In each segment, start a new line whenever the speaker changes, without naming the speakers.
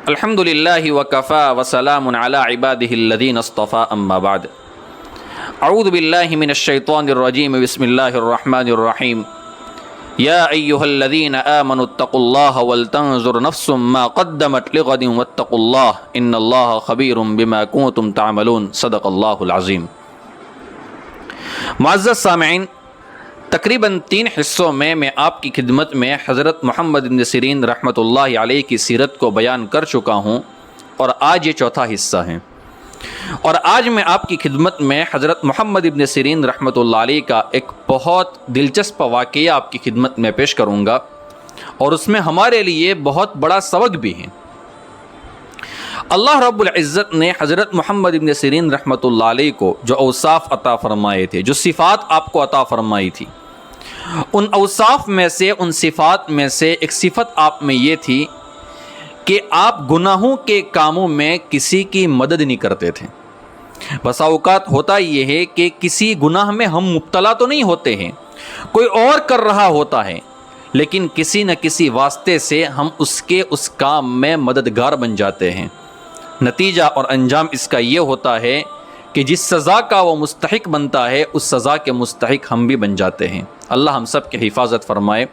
الحمد للہ وکفا وسلام علی عباده الذین اصطفى اما بعد اعوذ باللہ من الشیطان الرجیم بسم اللہ الرحمن الرحیم یا ایہا الذین آمنوا اتقوا اللہ ولتنظر نفس ما قدمت لغد واتقوا اللہ ان اللہ خبیر بما کنتم تعملون صدق اللہ العظیم۔ معزز سامعین، تقریباً 3 حصوں میں آپ کی خدمت میں حضرت محمد بن سیرین رحمۃ اللہ علیہ کی سیرت کو بیان کر چکا ہوں، اور آج یہ 4تھا حصہ ہے۔ اور آج میں آپ کی خدمت میں حضرت محمد بن سیرین رحمۃ اللہ علیہ کا ایک بہت دلچسپ واقعہ آپ کی خدمت میں پیش کروں گا، اور اس میں ہمارے لیے بہت بڑا سبق بھی ہے۔ اللہ رب العزت نے حضرت محمد بن سیرین رحمۃ اللہ علیہ کو جو اوصاف عطا فرمائے تھے، جو صفات آپ کو عطا فرمائی تھی، ان اوصاف میں سے، ان صفات میں سے ایک صفت آپ میں یہ تھی کہ آپ گناہوں کے کاموں میں کسی کی مدد نہیں کرتے تھے۔ بسا اوقات ہوتا یہ ہے کہ کسی گناہ میں ہم مبتلا تو نہیں ہوتے ہیں، کوئی اور کر رہا ہوتا ہے، لیکن کسی نہ کسی واسطے سے ہم اس کام میں مددگار بن جاتے ہیں۔ نتیجہ اور انجام اس کا یہ ہوتا ہے کہ جس سزا کا وہ مستحق بنتا ہے، اس سزا کے مستحق ہم بھی بن جاتے ہیں۔ اللہ ہم سب کی حفاظت فرمائے۔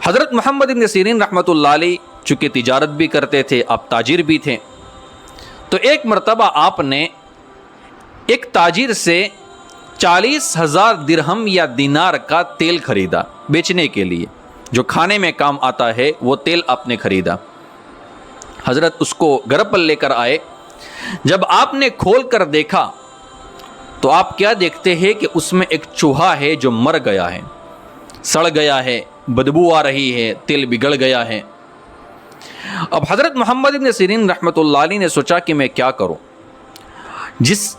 حضرت محمد بن سیرین رحمۃ اللہ علیہ چونکہ تجارت بھی کرتے تھے، آپ تاجر بھی تھے، تو ایک مرتبہ آپ نے ایک تاجر سے 40,000 درہم یا دینار کا تیل خریدا بیچنے کے لیے، جو کھانے میں کام آتا ہے، وہ تیل آپ نے خریدا۔ حضرت اس کو گھر پر لے کر آئے۔ جب آپ نے کھول کر دیکھا تو آپ کیا دیکھتے ہیں کہ اس میں ایک چوہا ہے جو مر گیا ہے، سڑ گیا ہے، بدبو آ رہی ہے، تیل بگڑ گیا ہے۔ اب حضرت محمد بن سیرین رحمۃ اللہ علیہ نے سوچا کہ میں کیا کروں، جس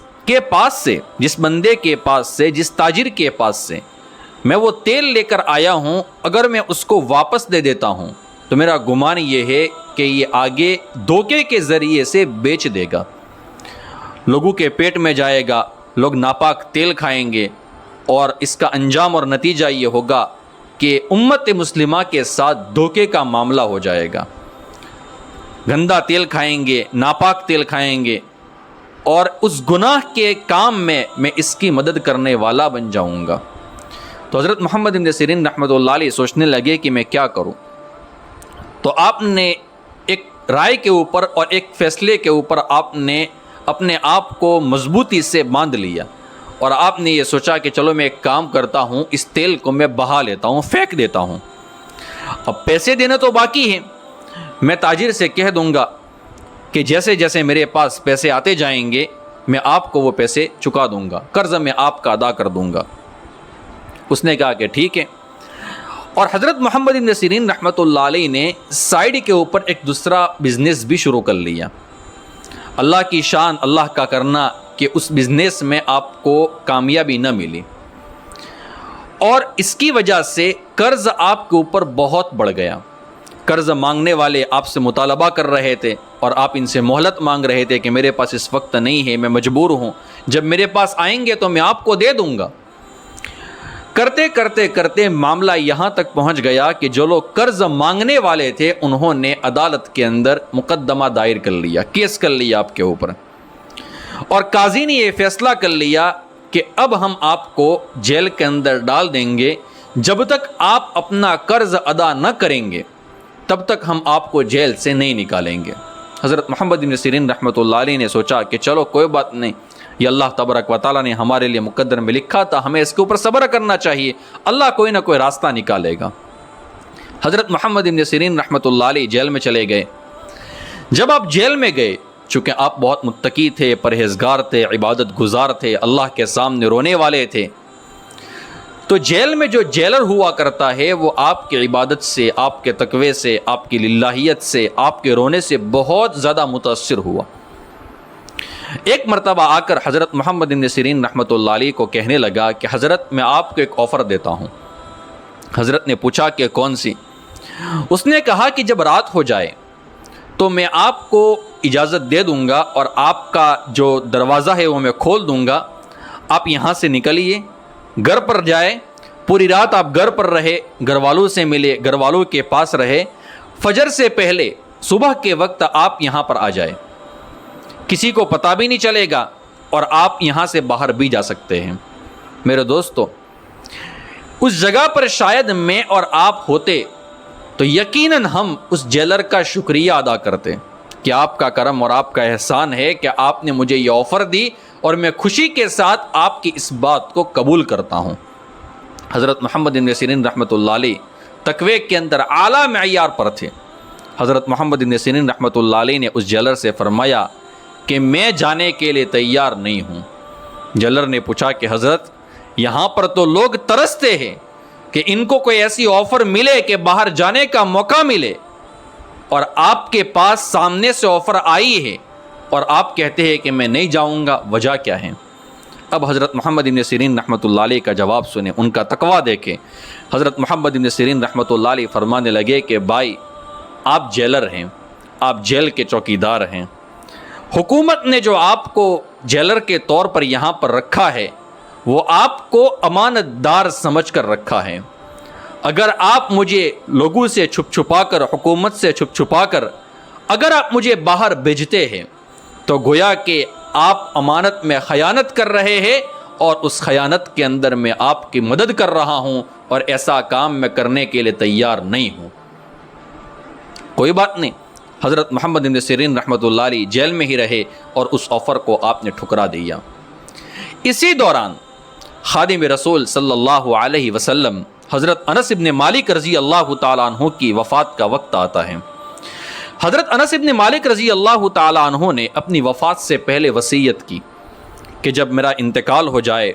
بندے کے پاس سے، جس تاجر کے پاس سے میں وہ تیل لے کر آیا ہوں، اگر میں اس کو واپس دے دیتا ہوں تو میرا گمان یہ ہے کہ یہ آگے دھوکے کے ذریعے سے بیچ دے گا، لوگوں کے پیٹ میں جائے گا، لوگ ناپاک تیل کھائیں گے، اور اس کا انجام اور نتیجہ یہ ہوگا کہ امت مسلمہ کے ساتھ دھوکے کا معاملہ ہو جائے گا۔ گندا تیل کھائیں گے، ناپاک تیل کھائیں گے، اور اس گناہ کے کام میں میں اس کی مدد کرنے والا بن جاؤں گا۔ تو حضرت محمد بن سیرین رحمۃ اللہ علیہ سوچنے لگے کہ میں کیا کروں۔ تو آپ نے ایک رائے کے اوپر اور ایک فیصلے کے اوپر آپ نے اپنے آپ کو مضبوطی سے باندھ لیا، اور آپ نے یہ سوچا کہ چلو میں ایک کام کرتا ہوں، اس تیل کو میں بہا لیتا ہوں، پھینک دیتا ہوں۔ اب پیسے دینے تو باقی ہیں، میں تاجر سے کہہ دوں گا کہ جیسے جیسے میرے پاس پیسے آتے جائیں گے میں آپ کو وہ پیسے چکا دوں گا، قرض میں آپ کا ادا کر دوں گا۔ اس نے کہا کہ ٹھیک ہے۔ اور حضرت محمد بن سیرین رحمۃ اللہ علیہ نے سائیڈ کے اوپر ایک دوسرا بزنس بھی شروع کر لیا۔ اللہ کی شان، اللہ کا کرنا کہ اس بزنس میں آپ کو کامیابی نہ ملی، اور اس کی وجہ سے قرض آپ کے اوپر بہت بڑھ گیا۔ قرض مانگنے والے آپ سے مطالبہ کر رہے تھے، اور آپ ان سے مہلت مانگ رہے تھے کہ میرے پاس اس وقت نہیں ہے، میں مجبور ہوں، جب میرے پاس آئیں گے تو میں آپ کو دے دوں گا۔ کرتے کرتے کرتے معاملہ یہاں تک پہنچ گیا کہ جو لوگ قرض مانگنے والے تھے انہوں نے عدالت کے اندر مقدمہ دائر کر لیا، کیس کر لیا آپ کے اوپر، اور قاضی نے یہ فیصلہ کر لیا کہ اب ہم آپ کو جیل کے اندر ڈال دیں گے، جب تک آپ اپنا قرض ادا نہ کریں گے تب تک ہم آپ کو جیل سے نہیں نکالیں گے۔ حضرت محمد بن سیرین رحمۃ اللہ علیہ نے سوچا کہ چلو کوئی بات نہیں، یہ اللہ تبارک و تعالیٰ نے ہمارے لیے مقدر میں لکھا تھا، ہمیں اس کے اوپر صبر کرنا چاہیے، اللہ کوئی نہ کوئی راستہ نکالے گا۔ حضرت محمد بن سیرین رحمۃ اللہ علیہ جیل میں چلے گئے۔ جب آپ جیل میں گئے، چونکہ آپ بہت متقی تھے، پرہیزگار تھے، عبادت گزار تھے، اللہ کے سامنے رونے والے تھے، تو جیل میں جو جیلر ہوا کرتا ہے وہ آپ کی عبادت سے، آپ کے تقوی سے، آپ کی للہیت سے، آپ کے رونے سے بہت زیادہ متاثر ہوا۔ ایک مرتبہ آ کر حضرت محمد بن سیرین رحمۃ اللہ علیہ کو کہنے لگا کہ حضرت میں آپ کو ایک آفر دیتا ہوں۔ حضرت نے پوچھا کہ کون سی؟ اس نے کہا کہ جب رات ہو جائے تو میں آپ کو اجازت دے دوں گا، اور آپ کا جو دروازہ ہے وہ میں کھول دوں گا، آپ یہاں سے نکلیے، گھر پر جائے، پوری رات آپ گھر پر رہے، گھر والوں سے ملے، گھر والوں کے پاس رہے، فجر سے پہلے صبح کے وقت آپ یہاں پر آ جائے، کسی کو پتہ بھی نہیں چلے گا اور آپ یہاں سے باہر بھی جا سکتے ہیں۔ میرے دوستو، اس جگہ پر شاید میں اور آپ ہوتے تو یقیناً ہم اس جیلر کا شکریہ ادا کرتے کہ آپ کا کرم اور آپ کا احسان ہے کہ آپ نے مجھے یہ آفر دی اور میں خوشی کے ساتھ آپ کی اس بات کو قبول کرتا ہوں۔ حضرت محمد بن سیرین رحمۃ اللہ علیہ تقوی کے اندر اعلیٰ معیار پر تھے۔ حضرت محمد بن سیرین رحمۃ اللہ علیہ نے اس جیلر سے فرمایا کہ میں جانے کے لیے تیار نہیں ہوں۔ جیلر نے پوچھا کہ حضرت، یہاں پر تو لوگ ترستے ہیں کہ ان کو کوئی ایسی آفر ملے کہ باہر جانے کا موقع ملے، اور آپ کے پاس سامنے سے آفر آئی ہے اور آپ کہتے ہیں کہ میں نہیں جاؤں گا، وجہ کیا ہے؟ اب حضرت محمد بن سیرین رحمۃ اللہ علیہ کا جواب سنیں، ان کا تقویٰ دیکھیں۔ حضرت محمد بن سیرین رحمۃ اللہ علیہ فرمانے لگے کہ بھائی، آپ جیلر ہیں، آپ جیل کے چوکیدار ہیں، حکومت نے جو آپ کو جیلر کے طور پر یہاں پر رکھا ہے وہ آپ کو امانت دار سمجھ کر رکھا ہے۔ اگر آپ مجھے لوگوں سے چھپ چھپا کر، حکومت سے چھپ چھپا کر اگر آپ مجھے باہر بھیجتے ہیں تو گویا کہ آپ امانت میں خیانت کر رہے ہیں، اور اس خیانت کے اندر میں آپ کی مدد کر رہا ہوں، اور ایسا کام میں کرنے کے لیے تیار نہیں ہوں۔ کوئی بات نہیں، حضرت محمد بن سیرین رحمۃ اللہ علیہ جیل میں ہی رہے اور اس آفر کو آپ نے ٹھکرا دیا۔ اسی دوران خادم رسول صلی اللہ علیہ وسلم حضرت انس بن مالک رضی اللہ تعالیٰ عنہ کی وفات کا وقت آتا ہے۔ حضرت انس بن مالک رضی اللہ تعالیٰ عنہ نے اپنی وفات سے پہلے وصیت کی کہ جب میرا انتقال ہو جائے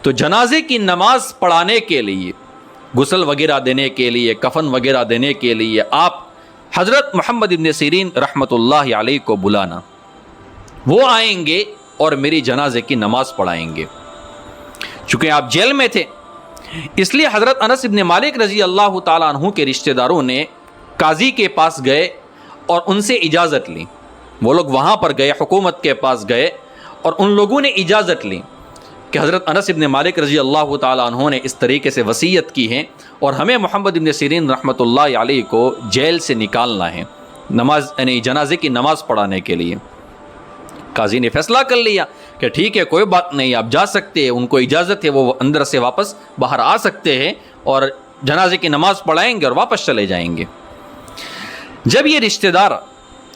تو جنازے کی نماز پڑھانے کے لیے، غسل وغیرہ دینے کے لیے، کفن وغیرہ دینے کے لیے آپ حضرت محمد بن سیرین رحمۃ اللہ علیہ کو بلانا، وہ آئیں گے اور میری جنازے کی نماز پڑھائیں گے۔ چونکہ آپ جیل میں تھے، اس لیے حضرت انس بن مالک رضی اللہ تعالیٰ عنہ کے رشتہ داروں نے قاضی کے پاس گئے اور ان سے اجازت لی۔ وہ لوگ وہاں پر گئے، حکومت کے پاس گئے، اور ان لوگوں نے اجازت لی کہ حضرت انس بن مالک رضی اللہ تعالیٰ عنہ نے اس طریقے سے وصیت کی ہے اور ہمیں محمد بن سیرین رحمۃ اللہ علیہ کو جیل سے نکالنا ہے، نماز یعنی جنازے کی نماز پڑھانے کے لیے۔ قاضی نے فیصلہ کر لیا کہ ٹھیک ہے، کوئی بات نہیں، آپ جا سکتے ہیں، ان کو اجازت ہے، وہ اندر سے واپس باہر آ سکتے ہیں اور جنازے کی نماز پڑھائیں گے اور واپس چلے جائیں گے۔ جب یہ رشتہ دار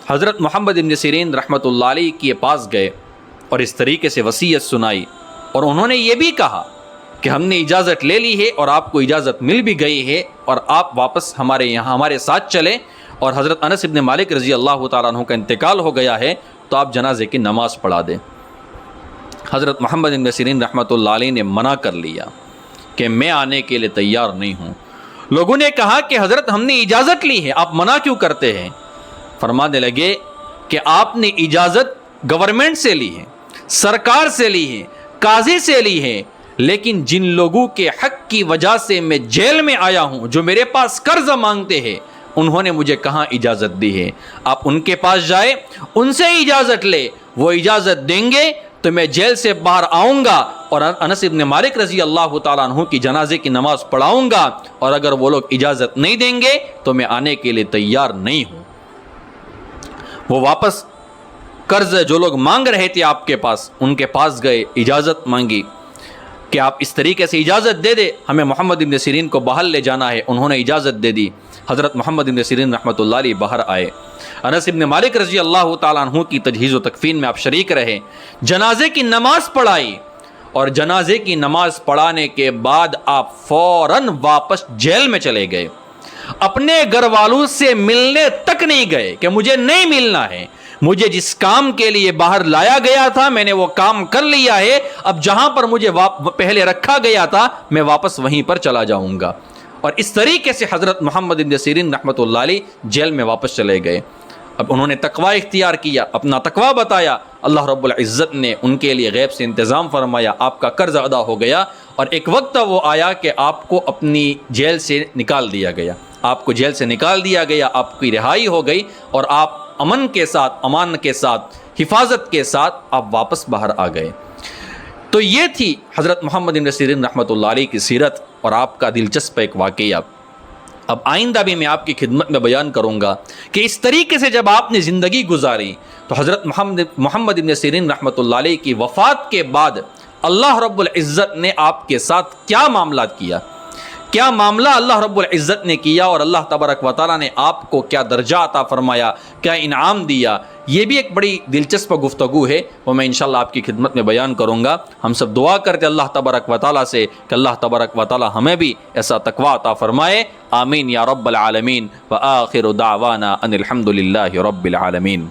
حضرت محمد بن سیرین رحمۃ اللہ علیہ کے پاس گئے اور اس طریقے سے وصیت سنائی، اور انہوں نے یہ بھی کہا کہ ہم نے اجازت لے لی ہے اور آپ کو اجازت مل بھی گئی ہے اور آپ واپس ہمارے یہاں ہمارے ساتھ چلیں، اور حضرت انس بن مالک رضی اللہ تعالیٰ عنہ کا انتقال ہو گیا ہے تو آپ جنازے کی نماز پڑھا دیں۔ حضرت محمد بن سیرین رحمۃ اللہ علیہ نے منع کر لیا کہ میں آنے کے لیے تیار نہیں ہوں۔ لوگوں نے کہا کہ حضرت ہم نے اجازت لی ہے، آپ منع کیوں کرتے ہیں؟ فرمانے لگے کہ آپ نے اجازت گورنمنٹ سے لی ہے، سرکار سے لی ہے، قاضی سے لی ہے، لیکن جن لوگوں کے حق کی وجہ سے میں جیل میں آیا ہوں، جو میرے پاس قرض مانگتے ہیں، انہوں نے مجھے کہاں اجازت دی ہے؟ آپ ان کے پاس جائے، ان سے اجازت لے، وہ اجازت دیں گے تو میں جیل سے باہر آؤں گا اور انس بن مالک رضی اللہ تعالیٰ عنہ کی جنازے کی نماز پڑھاؤں گا، اور اگر وہ لوگ اجازت نہیں دیں گے تو میں آنے کے لیے تیار نہیں ہوں۔ وہ واپس قرض جو لوگ مانگ رہے تھے آپ کے پاس، ان کے پاس گئے، اجازت مانگی کہ آپ اس طریقے سے اجازت دے دے، ہمیں محمد بن سیرین کو باہر لے جانا ہے۔ انہوں نے اجازت دے دی۔ حضرت محمد بن سیرین رحمۃ اللہ علیہ باہر آئے، انس بن مالک رضی اللہ تعالیٰ عنہ کی تجہیز و تکفین میں آپ شریک رہے، جنازے کی نماز پڑھائی، اور جنازے کی نماز پڑھانے کے بعد آپ فوراً واپس جیل میں چلے گئے۔ اپنے گھر والوں سے ملنے تک نہیں گئے کہ مجھے نہیں ملنا ہے، مجھے جس کام کے لیے باہر لایا گیا تھا میں نے وہ کام کر لیا ہے، اب جہاں پر مجھے پہلے رکھا گیا تھا میں واپس وہیں پر چلا جاؤں گا۔ اور اس طریقے سے حضرت محمد بن سیرین رحمۃ اللہ علیہ جیل میں واپس چلے گئے۔ اب انہوں نے تقوی اختیار کیا، اپنا تقوی بتایا، اللہ رب العزت نے ان کے لیے غیب سے انتظام فرمایا، آپ کا قرض ادا ہو گیا، اور ایک وقت وہ آیا کہ آپ کو اپنی جیل سے نکال دیا گیا، آپ کو جیل سے نکال دیا گیا، آپ کی رہائی ہو گئی، اور آپ امن کے ساتھ، امان کے ساتھ، حفاظت کے ساتھ آپ واپس باہر آ گئے۔ تو یہ تھی حضرت محمد بن سیرین رحمۃ اللہ علیہ کی سیرت اور آپ کا دلچسپ ایک واقعہ۔ اب آئندہ بھی میں آپ کی خدمت میں بیان کروں گا کہ اس طریقے سے جب آپ نے زندگی گزاری تو حضرت محمد ابن سیرین رحمۃ اللہ علیہ کی وفات کے بعد اللہ رب العزت نے آپ کے ساتھ کیا معاملات کیا، کیا معاملہ اللہ رب العزت نے کیا، اور اللہ تبارک و تعالیٰ نے آپ کو کیا درجہ عطا فرمایا، کیا انعام دیا، یہ بھی ایک بڑی دلچسپ گفتگو ہے، وہ میں انشاءاللہ آپ کی خدمت میں بیان کروں گا۔ ہم سب دعا کرتے اللہ تبارک و تعالیٰ سے کہ اللہ تبارک و تعالیٰ ہمیں بھی ایسا تقویٰ عطا فرمائے، آمین یا رب العالمین، وآخر دعوانا ان الحمد للہ رب العالمین۔